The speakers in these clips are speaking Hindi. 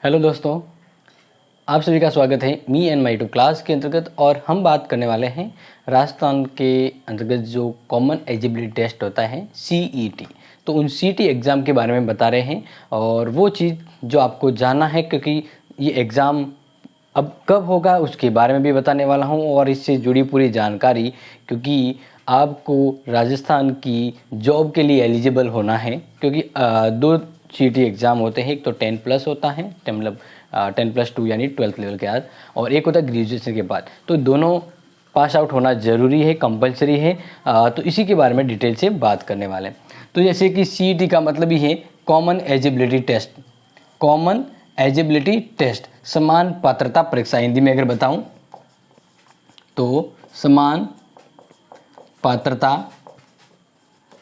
हेलो दोस्तों, आप सभी का स्वागत है me and my two class के अंतर्गत। और हम बात करने वाले हैं राजस्थान के अंतर्गत जो कॉमन एलिजिबिलिटी टेस्ट होता है CET। तो उन CET एग्ज़ाम के बारे में बता रहे हैं और वो चीज़ जो आपको जानना है, क्योंकि ये एग्ज़ाम अब कब होगा उसके बारे में भी बताने वाला हूँ और इससे जुड़ी पूरी जानकारी, क्योंकि आपको राजस्थान की जॉब के लिए एलिजिबल होना है। क्योंकि दो CET एग्ज़ाम होते हैं, एक तो 10+ होता है, मतलब 10+2 यानी 12th लेवल के बाद, और एक होता है ग्रेजुएशन के बाद। तो दोनों पास आउट होना ज़रूरी है, कंपलसरी है। तो इसी के बारे में डिटेल से बात करने वाले हैं। तो जैसे कि CET का मतलब ही है common eligibility test. Common eligibility test समान पात्रता परीक्षा, हिंदी में अगर बताऊं तो समान पात्रता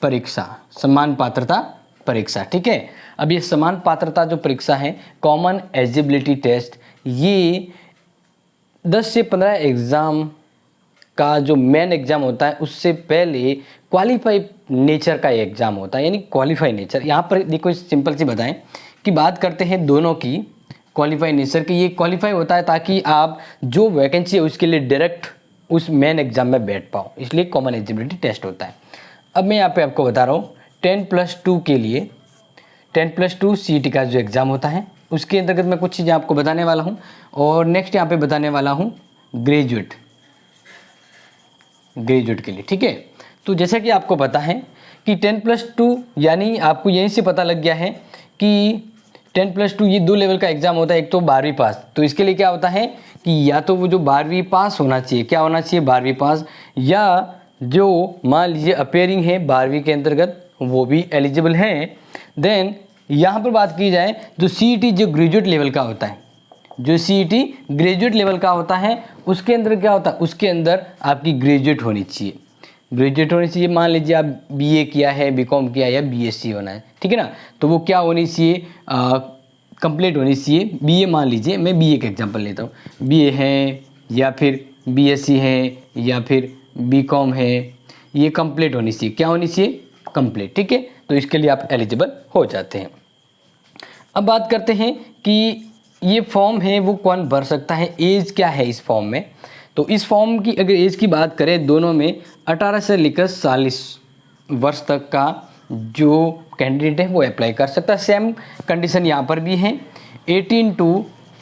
परीक्षा, समान पात्रता परीक्षा। ठीक है, अब ये समान पात्रता जो परीक्षा है, कॉमन एलिजिबिलिटी टेस्ट, ये 10 से 15 एग्ज़ाम का जो मेन एग्ज़ाम होता है उससे पहले क्वालिफाई नेचर का एग्ज़ाम होता है, यानी क्वालिफाई नेचर। यहाँ पर देखो सिंपल सी बताएं कि बात करते हैं दोनों की क्वालिफाई नेचर की। ये क्वालिफाई होता है ताकि आप जो वैकेंसी है उसके लिए डायरेक्ट उस मेन एग्ज़ाम में बैठ पाओ, इसलिए कॉमन एलिजिबिलिटी टेस्ट होता है। अब मैं यहाँ पे आपको बता रहा हूँ 10+2 के लिए 10+2 CET का जो एग्ज़ाम होता है उसके अंतर्गत मैं कुछ चीज़ें आपको बताने वाला हूँ। और नेक्स्ट यहाँ पे बताने वाला हूँ ग्रेजुएट के लिए। ठीक है, तो जैसा कि आपको पता है कि 10+2 यानी आपको यहीं से पता लग गया है कि 10+2 ये 2 लेवल का एग्ज़ाम होता है। एक तो 12वीं पास, तो इसके लिए क्या होता है कि या तो वो जो 12वीं पास होना चाहिए, क्या होना चाहिए 12वीं पास, या जो मान लीजिए अपेयरिंग है 12वीं के अंतर्गत वो भी एलिजिबल हैं। देन यहाँ पर बात की जाए जो CET जो ग्रेजुएट लेवल का होता है, जो CET ग्रेजुएट लेवल का होता है उसके अंदर क्या होता है, उसके अंदर आपकी ग्रेजुएट होनी चाहिए। ग्रेजुएट होनी चाहिए, मान लीजिए आप BA किया है, BCom किया है या BSc होना है, ठीक है ना, तो वो क्या होनी चाहिए, कंप्लीट होनी चाहिए। BA मान लीजिए, मैं BA का एग्जांपल लेता हूँ, BA है या फिर BSc है या फिर BCom है, ये कंप्लीट होनी चाहिए। क्या होनी चाहिए, कंप्लीट। ठीक है, तो इसके लिए आप एलिजिबल हो जाते हैं। अब बात करते हैं कि ये फॉर्म है वो कौन भर सकता है, एज क्या है इस फॉर्म में। तो इस फॉर्म की अगर एज की बात करें, दोनों में 18 से लेकर 40 वर्ष तक का जो कैंडिडेट है वो अप्लाई कर सकता है। सेम कंडीशन यहाँ पर भी है, 18 to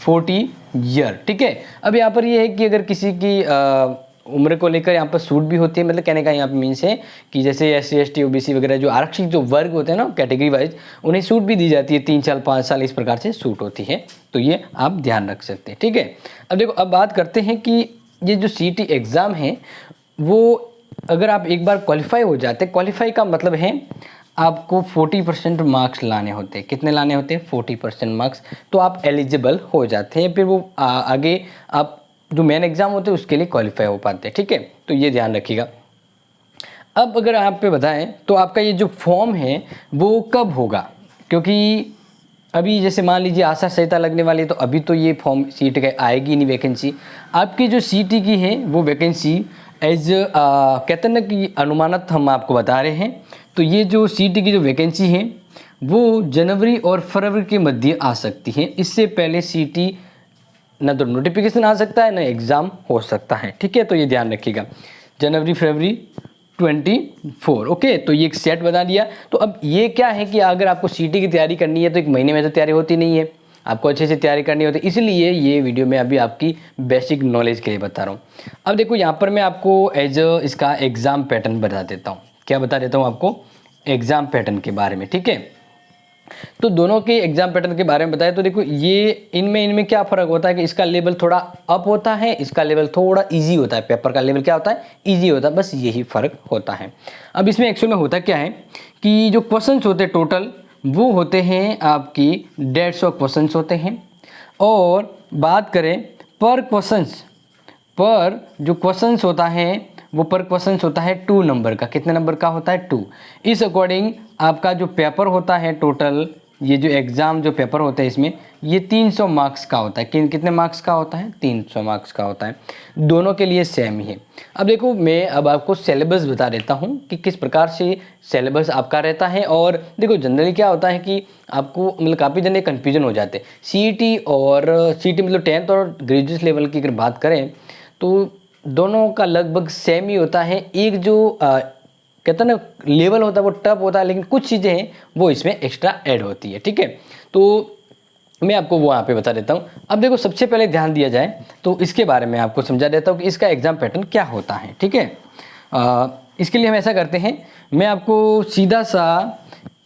40 ईयर। ठीक है, अब यहाँ पर ये है कि अगर किसी की उम्र को लेकर यहाँ पर छूट भी होती है, मतलब कहने का यहाँ पर मीन्स है कि जैसे SC ST OBC वगैरह जो आरक्षित जो वर्ग होते हैं ना कैटेगरी वाइज, उन्हें छूट भी दी जाती है, 3 साल 5 साल इस प्रकार से छूट होती है। तो ये आप ध्यान रख सकते हैं। ठीक है, अब देखो, अब बात करते हैं कि ये जो CET एग्ज़ाम है वो अगर आप एक बार क्वालिफाई हो जाते हैं, क्वालिफाई का मतलब है आपको 40% मार्क्स लाने होते हैं। कितने लाने होते हैं, 40% मार्क्स, तो आप एलिजिबल हो जाते हैं। फिर वो आगे आप जो मेन एग्ज़ाम होते हैं उसके लिए क्वालिफाई हो पाते हैं। ठीक है, तो ये ध्यान रखिएगा। अब अगर आप पे बताएं तो आपका ये जो फॉर्म है वो कब होगा, क्योंकि अभी जैसे मान लीजिए आचार संहिता लगने वाली है, तो अभी तो ये फॉर्म CET का आएगी नहीं वैकेंसी। आपकी जो CET की है वो वैकेंसी एज कहते हैं ना कि अनुमानित हम आपको बता रहे हैं। तो ये जो CET की जो वैकेंसी है वो जनवरी और फरवरी के मध्य आ सकती है। इससे पहले CET ना तो नोटिफिकेशन आ सकता है ना एग्ज़ाम हो सकता है। ठीक है, तो ये ध्यान रखिएगा, जनवरी फरवरी 24। ओके, तो ये एक सेट बना दिया। तो अब ये क्या है कि अगर आपको CET की तैयारी करनी है तो एक महीने में तो तैयारी होती नहीं है, आपको अच्छे से तैयारी करनी होती है। इसलिए ये वीडियो में अभी आपकी बेसिक नॉलेज के लिए बता रहा हूँ। अब देखो, यहाँ पर मैं आपको एज इसका एग्ज़ाम पैटर्न बता देता हूँ। क्या बता देता हूँ आपको, एग्ज़ाम पैटर्न के बारे में। ठीक है, तो दोनों के एग्जाम पैटर्न के बारे में बताया। तो देखो, ये इनमें क्या फ़र्क होता है कि इसका लेवल थोड़ा अप होता है, इसका लेवल थोड़ा इजी होता है। पेपर का लेवल क्या होता है, इजी होता है, बस यही फ़र्क होता है। अब इसमें एक्चुअल में होता क्या है कि जो क्वेश्चंस होते हैं टोटल वो होते हैं आपकी 150 क्वेश्चंस होते हैं। और बात करें पर क्वेश्चंस, पर जो क्वेश्चंस होता है वो पर क्वेश्चन होता है 2 नंबर का। कितने नंबर का होता है, 2। इस अकॉर्डिंग आपका जो पेपर होता है टोटल ये जो एग्ज़ाम जो पेपर होता है इसमें ये 300 मार्क्स का होता है। कितने मार्क्स का होता है? 300 मार्क्स का होता है। दोनों के लिए सेम ही है। अब देखो मैं अब आपको सिलेबस बता देता हूँ कि किस प्रकार से सिलेबस आपका रहता है। और देखो जनरली क्या होता है कि आपको मतलब काफ़ी जने कन्फ्यूजन हो जाते हैं सीईटी और सीईटी मतलब 10th और ग्रेजुएट लेवल की अगर बात करें तो दोनों का लगभग सेम ही होता है। एक जो कहते हैं ना लेवल होता है वो टफ होता है, लेकिन कुछ चीज़ें हैं वो इसमें एक्स्ट्रा ऐड होती है। ठीक है, तो मैं आपको वो यहाँ पे बता देता हूँ। अब देखो सबसे पहले ध्यान दिया जाए तो इसके बारे में आपको समझा देता हूँ कि इसका एग्ज़ाम पैटर्न क्या होता है। ठीक है, इसके लिए हम ऐसा करते हैं, मैं आपको सीधा सा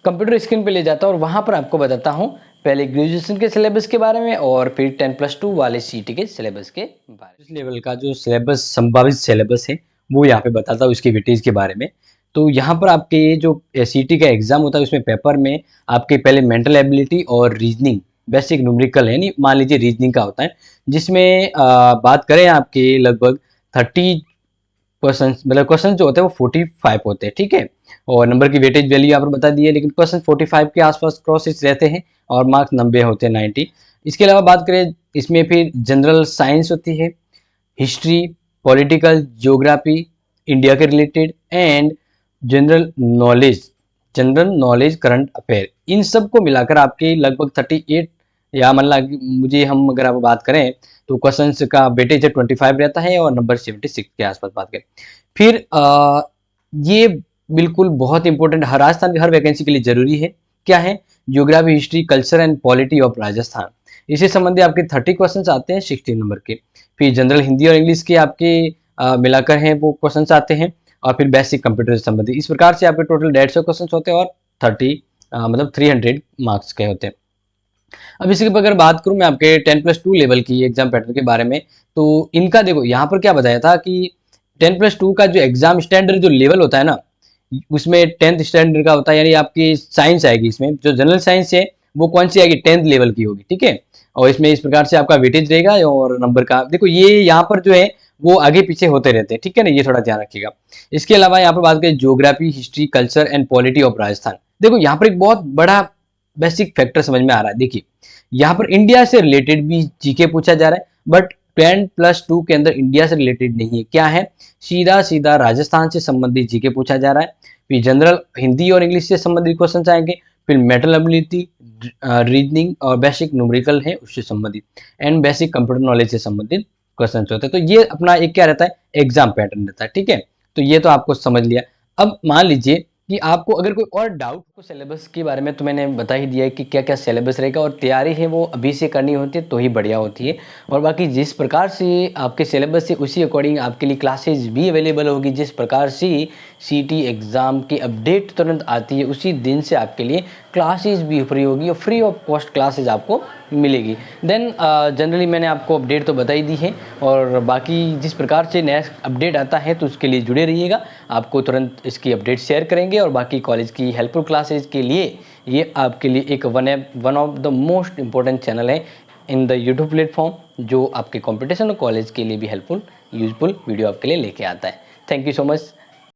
कंप्यूटर स्क्रीन पे ले जाता हूँ और वहाँ पर आपको बताता हूँ पहले ग्रेजुएशन के सिलेबस के बारे में और फिर 10+2 वाले सीटी के सिलेबस के बारे में। इस लेवल का जो सिलेबस संभावित सिलेबस है वो यहाँ पे बताता हूँ इसकी वेटेज के बारे में। तो यहाँ पर आपके जो सीटी का एग्जाम होता है उसमें पेपर में आपके पहले मेंटल एबिलिटी और रीजनिंग बेसिक न्यूमेरिकल है, नहीं मान लीजिए रीजनिंग का होता है, जिसमें बात करें आपके लगभग 30% मतलब क्वेश्चन जो होते हैं वो 45 होते हैं। ठीक है, और नंबर की वेटेज वैल्यू यहाँ पर बता दी है, लेकिन क्वेश्चन 45 के आसपास क्रॉसेस रहते हैं और मार्क्स 90 होते हैं 90। इसके अलावा बात करें इसमें फिर जनरल साइंस होती है, हिस्ट्री, पॉलिटिकल, ज्योग्राफी, इंडिया के related and general knowledge current affair, इन सब को मिलाकर आपके लगभग 38 या मतलब मुझे हम अगर आप बात करें तो क्वेश्चंस का वेटेज 25 रहता है और नंबर 76 के आसपास बात करें। फिर ये बिल्कुल बहुत इंपॉर्टेंट राजस्थान की हर वैकेंसी के लिए जरूरी है। क्या है? Geography, history, culture and polity of Rajasthan, इससे संबंधित आपके 30 क्वेश्चन आते हैं 16 नंबर के। फिर जनरल हिंदी और इंग्लिश के आपके मिलाकर हैं वो क्वेश्चन आते हैं, और फिर बेसिक कंप्यूटर से संबंधित। इस प्रकार से आपके टोटल 150 क्वेश्चन होते हैं और 30 मतलब 300 मार्क्स के होते हैं। अब इसके अगर बात करूं मैं आपके 10+2 लेवल की एग्जाम पैटर्न के बारे में, तो इनका देखो यहाँ पर क्या बताया था कि 10+2 का जो एग्जाम स्टैंडर्ड जो लेवल होता है ना, उसमें 10th स्टैंडर्ड का होता है, यानी आपकी साइंस आएगी इसमें, जो जनरल साइंस है वो कौन सी आएगी? 10th लेवल की होगी। ठीक है, और इसमें इस प्रकार से आपका वेटेज रहेगा और नंबर का देखो ये यहाँ पर जो है वो आगे पीछे होते रहते हैं। ठीक है ना, ये थोड़ा ध्यान रखिएगा। इसके अलावा यहाँ पर बात करें geography, history, culture and polity of Rajasthan, देखो यहाँ पर एक बहुत बड़ा बेसिक फैक्टर समझ में आ रहा है। देखिए यहाँ पर इंडिया से रिलेटेड भी जीके पूछा जा रहा है, बट 10+2 के अंदर इंडिया से रिलेटेड नहीं है। क्या है? सीधा सीधा राजस्थान से संबंधित जीके पूछा जा रहा है। फिर जनरल हिंदी और इंग्लिश से संबंधित क्वेश्चन आएंगे, फिर मेंटल एबिलिटी, रीजनिंग और बेसिक न्यूमेरिकल है उससे संबंधित, एंड बेसिक कंप्यूटर नॉलेज से संबंधित क्वेश्चन होते हैं। तो ये अपना एक क्या रहता है? एग्जाम पैटर्न रहता है। ठीक है, तो ये तो आपको समझ लिया। अब मान लीजिए कि आपको अगर कोई और डाउट हो सिलेबस के बारे में, तो मैंने बता ही दिया है कि क्या क्या सिलेबस रहेगा, और तैयारी है वो अभी से करनी होती है तो ही बढ़िया होती है। और बाकी जिस प्रकार से आपके सिलेबस से उसी अकॉर्डिंग आपके लिए क्लासेज भी अवेलेबल होगी। जिस प्रकार से सीटी एग्ज़ाम की अपडेट तुरंत आती है उसी दिन से आपके लिए क्लासेज भी फ्री होगी और फ्री ऑफ कॉस्ट क्लासेज आपको मिलेगी। देन जनरली मैंने आपको अपडेट तो बता ही दी है, और बाकी जिस प्रकार से नया अपडेट आता है तो उसके लिए जुड़े रहिएगा, आपको तुरंत इसकी अपडेट शेयर करेंगे। और बाकी कॉलेज की हेल्पफुल क्लासेज के लिए ये आपके लिए एक one of the most important channel है इन द यूट्यूब प्लेटफॉर्म, जो आपके कॉम्पिटिशन और कॉलेज के लिए भी हेल्पफुल यूजफुल वीडियो आपके लिए लेके आता है। Thank you so much.